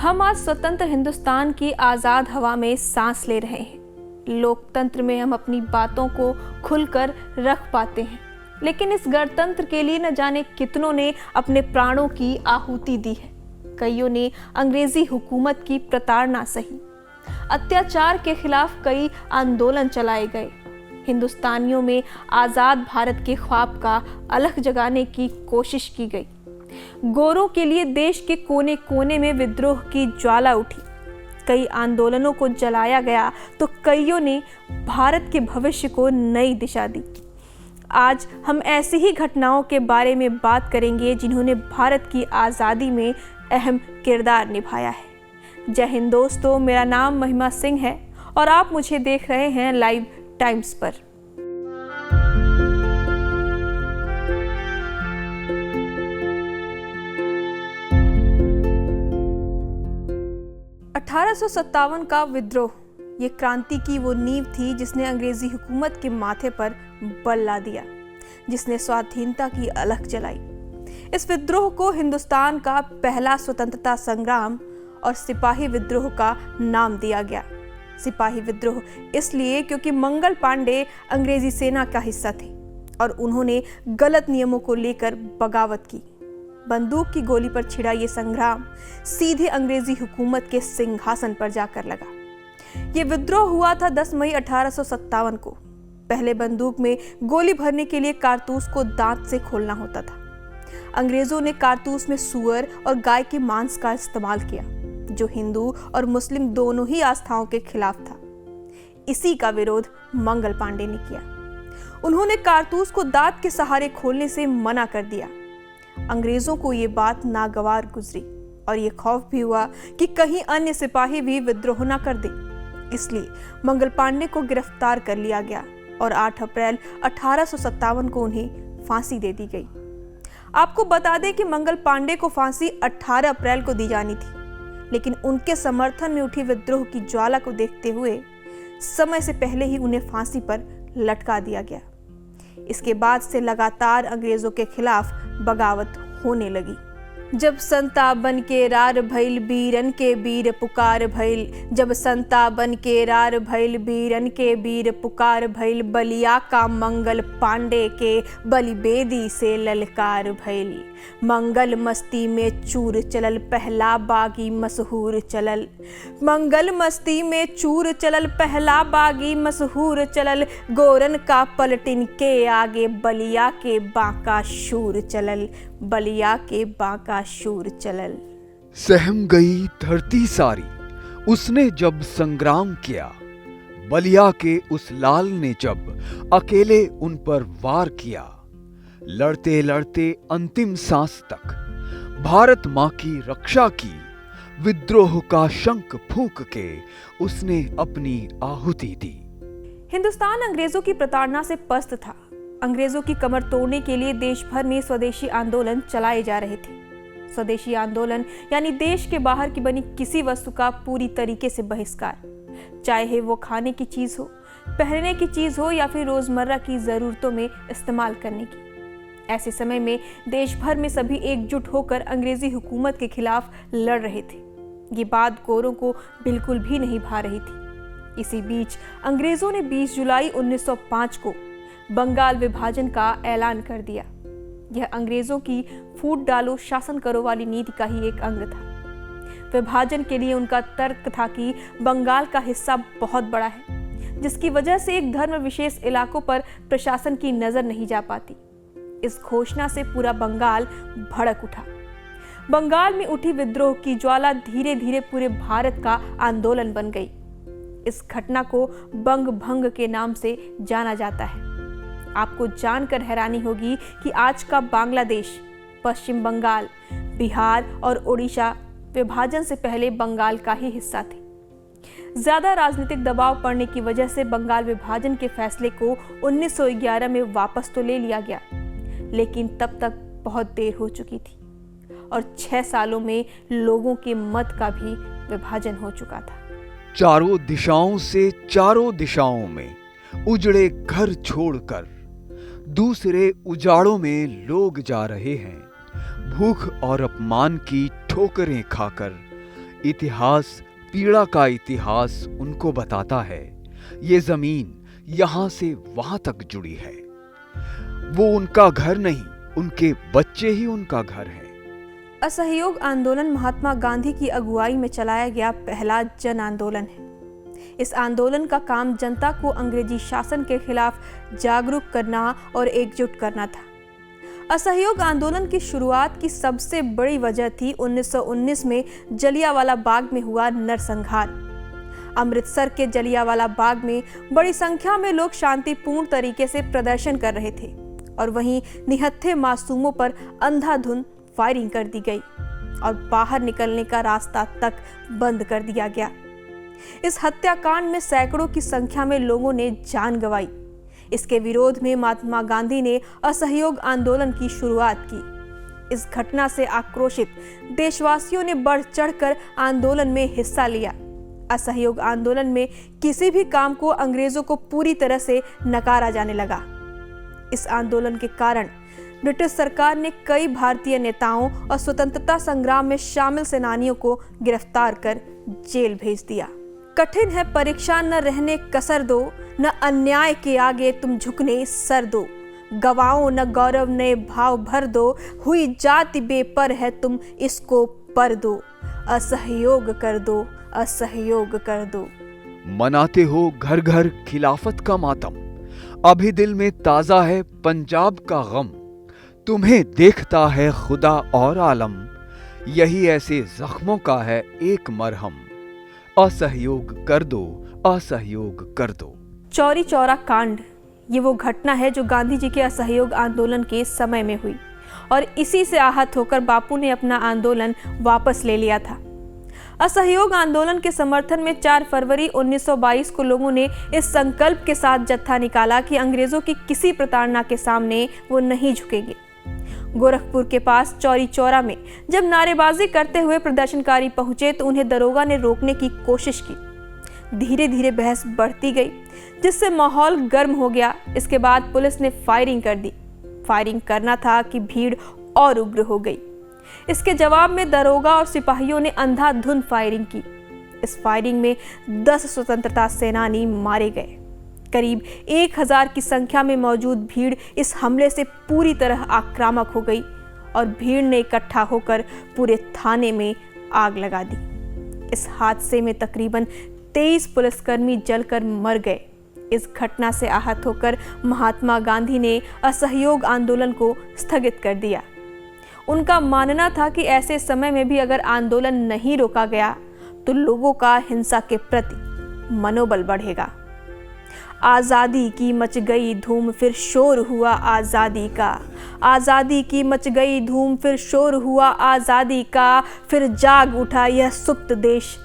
हम आज स्वतंत्र हिंदुस्तान की आज़ाद हवा में सांस ले रहे हैं। लोकतंत्र में हम अपनी बातों को खुलकर रख पाते हैं, लेकिन इस गणतंत्र के लिए न जाने कितनों ने अपने प्राणों की आहुति दी है। कईयों ने अंग्रेजी हुकूमत की प्रताड़ना सही, अत्याचार के खिलाफ कई आंदोलन चलाए गए। हिंदुस्तानियों में आज़ाद भारत के ख्वाब का अलख जगाने की कोशिश की गई। गोरों के लिए देश के कोने कोने में विद्रोह की ज्वाला उठी। कई आंदोलनों को जलाया गया तो कईयों ने भारत के भविष्य को नई दिशा दी। आज हम ऐसी ही घटनाओं के बारे में बात करेंगे जिन्होंने भारत की आज़ादी में अहम किरदार निभाया है। जय हिंद दोस्तों, मेरा नाम महिमा सिंह है और आप मुझे देख रहे हैं लाइव टाइम्स पर। $1857 का विद्रोह, ये क्रांति की वो नींव थी जिसने अंग्रेजी हुकूमत के माथे पर बल ला दिया, जिसने स्वाधीनता की अलख जलाई। इस विद्रोह को हिंदुस्तान का पहला स्वतंत्रता संग्राम और सिपाही विद्रोह का नाम दिया गया। सिपाही विद्रोह इसलिए क्योंकि मंगल पांडे अंग्रेजी सेना का हिस्सा थे और उन्होंने गलत नियमों को लेकर बगावत की। बंदूक की गोली पर छिड़ा ये संग्राम सीधे अंग्रेजी हुकूमत के सिंहासन पर जाकर लगा। ये विद्रोह हुआ था 10 मई 1857 को। पहले बंदूक में गोली भरने के लिए कारतूस को दांत से खोलना होता था। अंग्रेजों ने कारतूस में सूअर और गाय के मांस का इस्तेमाल किया, जो हिंदू और मुस्लिम दोनों ही आस्थाओं के खिलाफ था। इसी का विरोध मंगल पांडे ने किया। उन्होंने कारतूस को दांत के सहारे खोलने से मना कर दिया। अंग्रेजों को ये बात नागवार गुजरी और ये खौफ भी हुआ कि कहीं अन्य सिपाही भी विद्रोह न कर दे। इसलिए मंगल पांडे को गिरफ्तार कर लिया गया और 8 अप्रैल 1857 को उन्हें फांसी दे दी गई। आपको बता दें कि मंगल पांडे को फांसी 18 अप्रैल को दी जानी थी, लेकिन उनके समर्थन में उठी विद्रोह की ज्वाला को देखते हुए समय से पहले ही उन्हें फांसी पर लटका दिया गया। इसके बाद से लगातार अंग्रेजों के खिलाफ बगावत होने लगी। जब संता बन के रार भइल बीरन के बीर पुकार भइल, जब संता बन के रार भइल बीरन के बीर पुकार भइल, बलिया का मंगल पांडे के बलि बेदी से ललकार भइल। मंगल मस्ती में चूर चलल पहला बागी मशहूर चलल, मंगल मस्ती में चूर चलल पहला बागी मशहूर चलल, गोरन का पलटिन के आगे बलिया के बांका शूर चलल, बलिया के बांका शूर चलल। सहम गई धरती सारी उसने जब संग्राम किया, बलिया के उस लाल ने जब अकेले उन पर वार किया। लड़ते लड़ते अंतिम सांस तक भारत माँ की रक्षा की, विद्रोह का शंख फूंक के उसने अपनी आहुति दी। हिंदुस्तान अंग्रेजों की प्रताड़ना से पस्त था। अंग्रेजों की कमर तोड़ने के लिए देश भर में स्वदेशी आंदोलन चलाए जा रहे थे। स्वदेशी आंदोलन यानी देश के बाहर की बनी किसी वस्तु का पूरी तरीके से बहिष्कार, चाहे वो खाने की चीज हो, पहनने की चीज हो या फिर रोजमर्रा की जरूरतों में इस्तेमाल करने की। ऐसे समय में देश भर में सभी एकजुट होकर अंग्रेजी हुकूमत के खिलाफ लड़ रहे थे। ये बात गोरों को बिल्कुल भी नहीं भा रही थी। इसी बीच अंग्रेजों ने 20 जुलाई 1905 को बंगाल विभाजन का ऐलान कर दिया। यह अंग्रेजों की फूट डालो शासन करो वाली नीति का ही एक अंग था। विभाजन के लिए उनका तर्क था कि बंगाल का हिस्सा बहुत बड़ा है, जिसकी वजह से एक धर्म विशेष इलाकों पर प्रशासन की नजर नहीं जा पाती। इस घोषणा से पूरा बंगाल भड़क उठा। बंगाल में उठी विद्रोह की ज्वाला धीरे धीरे पूरे भारत का आंदोलन बन गई। इस घटना को बंग भंग के नाम से जाना जाता है। आपको जानकर हैरानी होगी कि आज का बांग्लादेश, पश्चिम बंगाल, बिहार और ओडिशा विभाजन से पहले बंगाल का ही हिस्सा थे। ज्यादा राजनीतिक दबाव पड़ने की वजह से बंगाल विभाजन के फैसले को 1911 में वापस तो ले लिया गया, लेकिन तब तक बहुत देर हो चुकी थी और 6 सालों में लोगों के मत का भी विभाजन हो चुका था। चारों दिशाओं से चारों दिशाओं में उजड़े घर छोड़कर दूसरे उजाड़ों में लोग जा रहे हैं। भूख और अपमान की ठोकरें खाकर इतिहास, पीड़ा का इतिहास उनको बताता है ये जमीन यहां से वहां तक जुड़ी है। वो उनका घर नहीं, उनके बच्चे ही उनका घर है। असहयोग आंदोलन महात्मा गांधी की अगुवाई में चलाया गया पहला जन आंदोलन है। इस आंदोलन का काम जनता को अंग्रेजी शासन के खिलाफ जागरूक करना और एकजुट करना था। असहयोग आंदोलन की शुरुआत की सबसे बड़ी वजह थी 1919 में जलियांवाला बाग में हुआ नरसंहार। अमृतसर के जलियांवाला बाग में बड़ी संख्या में लोग शांतिपूर्ण तरीके से प्रदर्शन कर रहे थे और वहीं निहत्थे मासूमों पर अंधाधुंध फायरिंग कर दी गई और बाहर निकलने का रास्ता तक बंद कर दिया गया। इस हत्याकांड में सैकड़ों की संख्या में लोगों ने जान गंवाई। इसके विरोध में महात्मा गांधी ने असहयोग आंदोलन की शुरुआत की। इस घटना से आक्रोशित देशवासियों ने बढ़ चढ़कर आंदोलन में हिस्सा लिया। असहयोग आंदोलन में किसी भी काम को अंग्रेजों को पूरी तरह से नकारा जाने लगा। इस आंदोलन के कारण ब्रिटिश सरकार ने कई भारतीय नेताओं और स्वतंत्रता संग्राम में शामिल सेनानियों को गिरफ्तार कर जेल भेज दिया। कठिन है परीक्षा, न रहने कसर दो, न अन्याय के आगे तुम झुकने सर दो। गवाओं न गौरव ने भाव भर दो, हुई जाति बेपर है तुम इसको पर दो। असहयोग कर दो, असहयोग कर दो। मनाते हो घर घर खिलाफत का मातम, अभी दिल में ताजा है पंजाब का गम। तुम्हें देखता है खुदा और आलम, यही ऐसे जख्मों का है एक मरहम। असहयोग कर दो, असहयोग कर दो। चौरी चौरा कांड, ये वो घटना है जो गांधी जी के असहयोग आंदोलन के समय में हुई और इसी से आहत होकर बापू ने अपना आंदोलन वापस ले लिया था। असहयोग आंदोलन के समर्थन में 4 फरवरी 1922 को लोगों ने इस संकल्प के साथ जत्था निकाला कि अंग्रेजों की किसी प्रताड़ना के सामने वो नहीं झुकेंगे। गोरखपुर के पास चौरी चौरा में जब नारेबाजी करते हुए प्रदर्शनकारी पहुंचे तो उन्हें दरोगा ने रोकने की कोशिश की। धीरे धीरे बहस बढ़ती गई जिससे माहौल गर्म हो गया। इसके बाद पुलिस ने फायरिंग कर दी। फायरिंग करना था कि भीड़ और उग्र हो गई। इसके जवाब में दरोगा और सिपाहियों ने अंधाधुंध फायरिंग की। इस फायरिंग में 10 स्वतंत्रता सेनानी मारे गए। करीब 1000 की संख्या में मौजूद भीड़ इस हमले से पूरी तरह आक्रामक हो गई और भीड़ ने इकट्ठा होकर पूरे थाने में आग लगा दी। इस हादसे में तकरीबन 23 पुलिसकर्मी जलकर मर गए। इस घटना से आहत होकर महात्मा गांधी ने असहयोग आंदोलन को स्थगित कर दिया। उनका मानना था कि ऐसे समय में भी अगर आंदोलन नहीं रोका गया तो लोगों का हिंसा के प्रति मनोबल बढ़ेगा। आज़ादी की मच गई धूम फिर शोर हुआ आज़ादी का। आज़ादी की मच गई धूम फिर शोर हुआ आज़ादी का। फिर जाग उठा यह सुप्त देश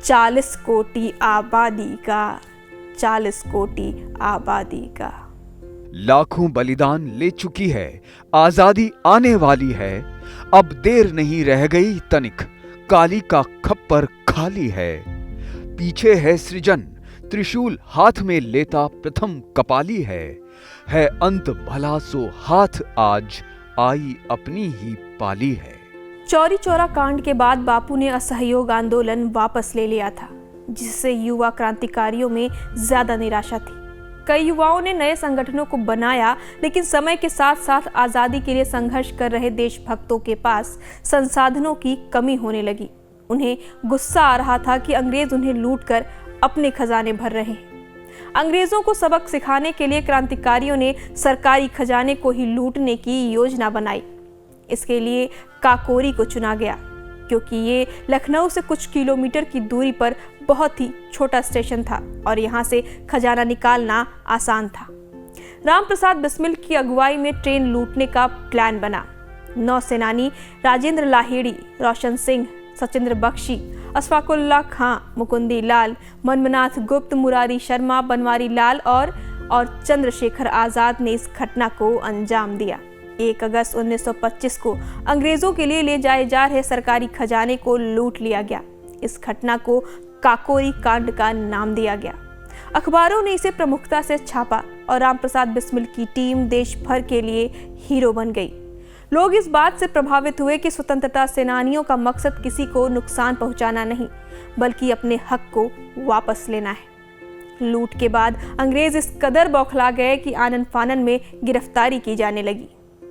40 कोटि आबादी का। 40 कोटि आबादी का। लाखों बलिदान ले चुकी है, आजादी आने वाली है। अब देर नहीं रह गई तनिक, काली का खप्पर खाली है। पीछे है सृजन, त्रिशूल हाथ में लेता प्रथम कपाली है अंत भला सो हाथ आज आई अपनी ही पाली है। चौरी चौरा कांड के बाद बापू ने असहयोग आंदोलन वापस ले लिया था, जिससे युवा क्रांतिकारियों में ज्यादा निराशा थी। कई युवाओं ने नए संगठनों को बनाया, लेकिन समय के साथ साथ आज़ादी के लिए संघर्ष कर रहे देशभक्तों के पास संसाधनों की कमी होने लगी। उन्हें गुस्सा आ रहा था कि अंग्रेज उन्हें लूटकर अपने खजाने भर रहे हैं। अंग्रेजों को सबक सिखाने के लिए क्रांतिकारियों ने सरकारी खजाने को ही लूटने की योजना बनाई। इसके लिए काकोरी को चुना गया, क्योंकि ये लखनऊ से कुछ किलोमीटर की दूरी पर बहुत ही छोटा स्टेशन था और यहाँ से खजाना निकालना आसान था। राम प्रसाद बिस्मिल की अगुवाई में ट्रेन लूटने का प्लान बना। 9 सेनानी राजेंद्र लाहिड़ी, रोशन सिंह, सचिंद्र बख्शी, अशफाकुल्ला खां, मुकुंदी लाल, मनमनाथ गुप्त, मुरारी शर्मा, बनवारी लाल और चंद्रशेखर आजाद ने इस घटना को अंजाम दिया। 1 अगस्त 1925 को अंग्रेजों के लिए ले जाए जा रहे सरकारी खजाने को लूट लिया गया। इस घटना को काकोरी कांड का नाम दिया गया। अखबारों ने इसे प्रमुखता से छापा और राम प्रसाद बिस्मिल की टीम देश भर के लिए हीरो बन गई। लोग इस बात से प्रभावित हुए कि स्वतंत्रता सेनानियों का मकसद किसी को नुकसान पहुंचाना नहीं, बल्कि अपने हक को वापस लेना है। लूट के बाद अंग्रेज इस कदर बौखला गए कि आनन फानन में गिरफ्तारी की जाने लगी।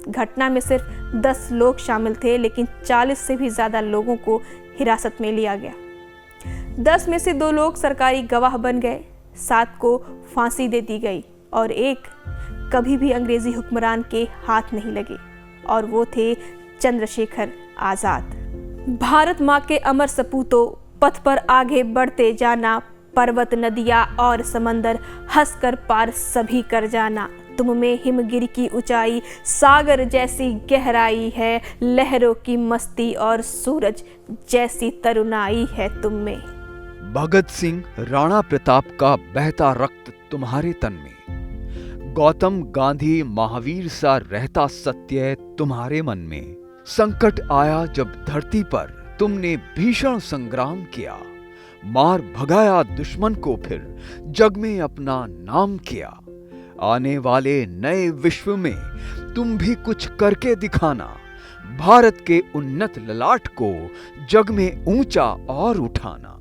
घटना में सिर्फ 10 लोग शामिल थे, लेकिन 40 से भी ज्यादा लोगों को हिरासत में लिया गया। 10 में से 2 लोग सरकारी गवाह बन गए, 7 को फांसी दे दी गई और एक कभी भी अंग्रेजी हुक्मरान के हाथ नहीं लगे, और वो थे चंद्रशेखर आजाद। भारत माँ के अमर सपूतों, पथ पर आगे बढ़ते जाना, पर्वत नदियाँ और समंदर हंसकर पार सभी कर जाना। तुम में हिमगिरी की ऊंचाई, सागर जैसी गहराई है, लहरों की मस्ती और सूरज जैसी तरुणाई है तुम में। भगत सिंह, राणा प्रताप का बहता रक्त तुम्हारे तन में, गौतम गांधी, महावीर सा रहता सत्य तुम्हारे मन में। संकट आया जब धरती पर तुमने भीषण संग्राम किया, मार भगाया दुश्मन को फिर जग में अपना नाम किया। आने वाले नए विश्व में तुम भी कुछ करके दिखाना, भारत के उन्नत ललाट को जग में ऊंचा और उठाना।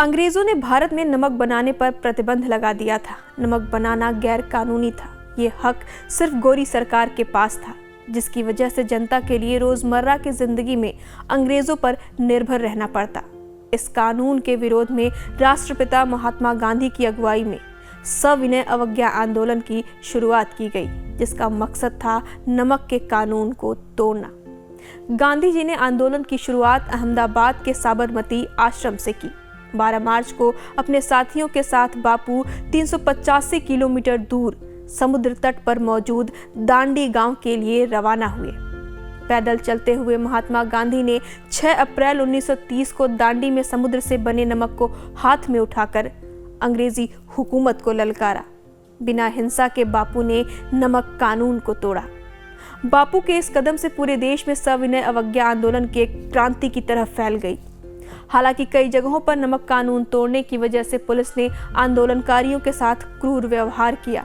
अंग्रेजों ने भारत में नमक बनाने पर प्रतिबंध लगा दिया था। नमक बनाना गैर कानूनी था। ये हक सिर्फ गोरी सरकार के पास था, जिसकी वजह से जनता के लिए रोजमर्रा की जिंदगी में अंग्रेजों पर निर्भर रहना पड़ता। इस कानून के विरोध में राष्ट्रपिता महात्मा गांधी की अगुवाई में सविनय अवज्ञा आंदोलन की शुरुआत की गई, जिसका मकसद था नमक के कानून को तोड़ना। गांधी जी ने आंदोलन की शुरुआत अहमदाबाद के साबरमती आश्रम से की। 12 मार्च को अपने साथियों के साथ बापू 385 किलोमीटर दूर समुद्र तट पर मौजूद दांडी गांव के लिए रवाना हुए। पैदल चलते हुए महात्मा गांधी ने 6 अप्रैल 1930 को दांडी में समुद्र से बने नमक को हाथ में उठाकर अंग्रेजी हुकूमत को ललकारा। बिना हिंसा के बापू ने नमक कानून को तोड़ा। बापू के इस कदम से पूरे देश में सविनय अवज्ञा आंदोलन की एक क्रांति की तरह फैल गई। हालांकि कई जगहों पर नमक कानून तोड़ने की वजह से पुलिस ने आंदोलनकारियों के साथ क्रूर व्यवहार किया,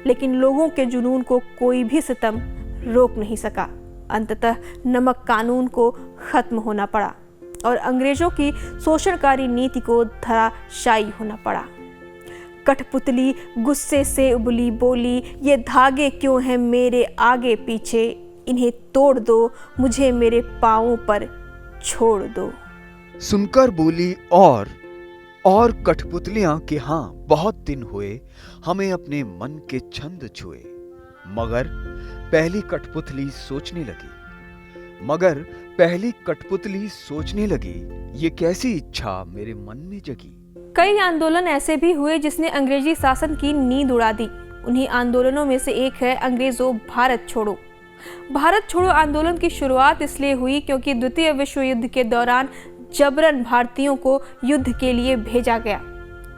लेकिन लोगों के जुनून को कोई भी सितम रोक नहीं सका। अंततः नमक कानून को खत्म होना पड़ा और अंग्रेजों की शोषणकारी नीति को धराशायी होना पड़ा। कठपुतली गुस्से से उबली बोली, ये धागे क्यों हैं मेरे आगे पीछे, इन्हें तोड़ दो, मुझे मेरे पांवों पर छोड़ दो। सुनकर बोली और कठपुतलियां कि हाँ बहुत दिन हुए हमें अपने मन के छंद छुए। मगर पहली कठपुतली सोचने लगी ये कैसी इच्छा मेरे मन में जगी। कई आंदोलन ऐसे भी हुए जिसने अंग्रेजी शासन की नींद उड़ा दी। उन्हीं आंदोलनों में से एक है अंग्रेजों भारत छोड़ो। भारत छोड़ो आंदोलन की शुरुआत इसलिए हुई क्योंकि द्वितीय विश्व युद्ध के दौरान जबरन भारतीयों को युद्ध के लिए भेजा गया।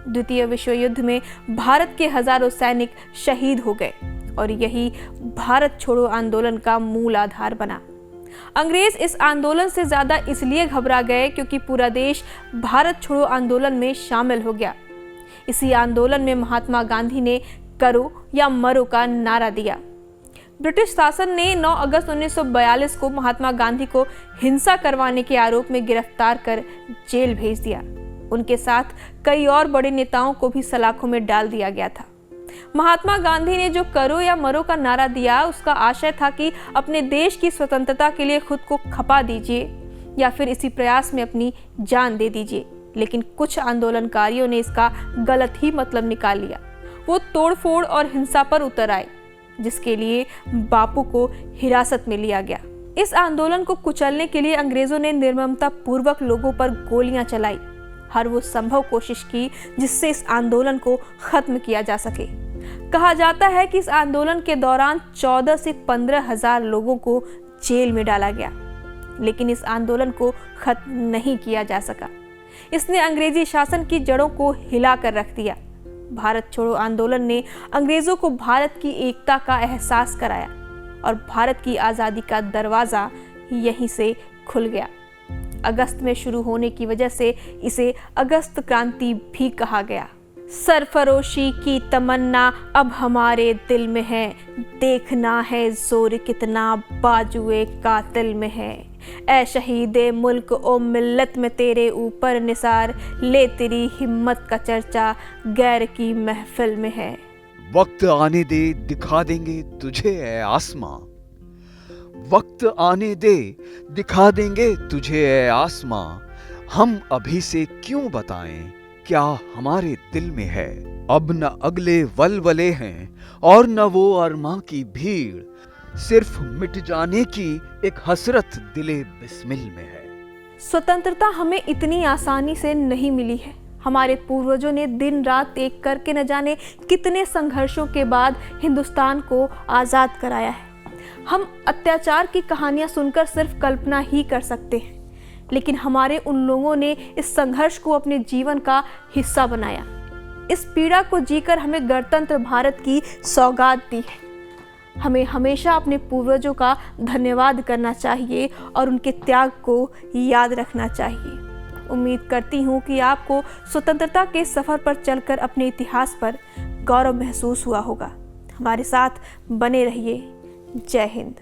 द्वितीय विश्व युद्ध में भारत के हजारों सैनिक शहीद हो गए और यही भारत छोड़ो आंदोलन का मूल आधार बना। अंग्रेज इस आंदोलन से ज्यादा इसलिए घबरा गए क्योंकि पूरा देश भारत छोड़ो आंदोलन में शामिल हो गया। इसी आंदोलन में महात्मा गांधी ने करो या मरो का नारा दिया। ब्रिटिश शासन ने 9 अगस्त 1942 को महात्मा गांधी को हिंसा करवाने के आरोप में गिरफ्तार कर जेल भेज दिया। उनके साथ कई और बड़े नेताओं को भी सलाखों में डाल दिया गया था। महात्मा गांधी ने जो करो या मरो का नारा दिया, उसका आशय था कि अपने देश की स्वतंत्रता के लिए खुद को खपा दीजिए या फिर इसी प्रयास में अपनी जान दे दीजिए। लेकिन कुछ आंदोलनकारियों ने इसका गलत ही मतलब निकाल लिया। वो तोड़फोड़ और हिंसा पर उतर आए, जिसके लिए बापू को हिरासत में लिया गया। इस आंदोलन को कुचलने के लिए अंग्रेजों ने निर्ममता पूर्वक लोगों पर गोलियां चलाई। हर वो संभव कोशिश की जिससे इस आंदोलन को खत्म किया जा सके। कहा जाता है कि इस आंदोलन के दौरान 14 से 15 हजार लोगों को जेल में डाला गया, लेकिन इस आंदोलन को खत्म नहीं किया जा सका। इसने अंग्रेजी शासन की जड़ों को हिला कर रख दिया। भारत छोड़ो आंदोलन ने अंग्रेजों को भारत की एकता का एहसास कराया और भारत की आज़ादी का दरवाज़ा यहीं से खुल गया। अगस्त में शुरू होने की वजह से इसे अगस्त क्रांति भी कहा गया। सरफरोशी की तमन्ना अब हमारे दिल में है, देखना है जोर कितना बाजुए कातिल में है। ऐ शहीदे मुल्क ओ मिल्लत में तेरे ऊपर निसार, ले तेरी हिम्मत का चर्चा गैर की महफिल में है। वक्त आने दे दिखा देंगे तुझे ऐ आसमां, वक्त आने दे दिखा देंगे तुझे ऐ आसमां, हम अभी से क्यों बताएं क्या हमारे दिल में है। अब न अगले वलवले हैं और न वो अरमां की भीड़, सिर्फ मिट जाने की एक हसरत दिले बिस्मिल में है। स्वतंत्रता हमें इतनी आसानी से नहीं मिली है। हमारे पूर्वजों ने दिन रात एक करके न जाने कितने संघर्षों के बाद हिंदुस्तान को आज़ाद कराया है। हम अत्याचार की कहानियां सुनकर सिर्फ कल्पना ही कर सकते हैं, लेकिन हमारे उन लोगों ने इस संघर्ष को अपने जीवन का हिस्सा बनाया। इस पीड़ा को जीकर हमें गणतंत्र भारत की सौगात दी है। हमें हमेशा अपने पूर्वजों का धन्यवाद करना चाहिए और उनके त्याग को याद रखना चाहिए। उम्मीद करती हूँ कि आपको स्वतंत्रता के सफ़र पर चलकर अपने इतिहास पर गौरव महसूस हुआ होगा। हमारे साथ बने रहिए। जय हिंद।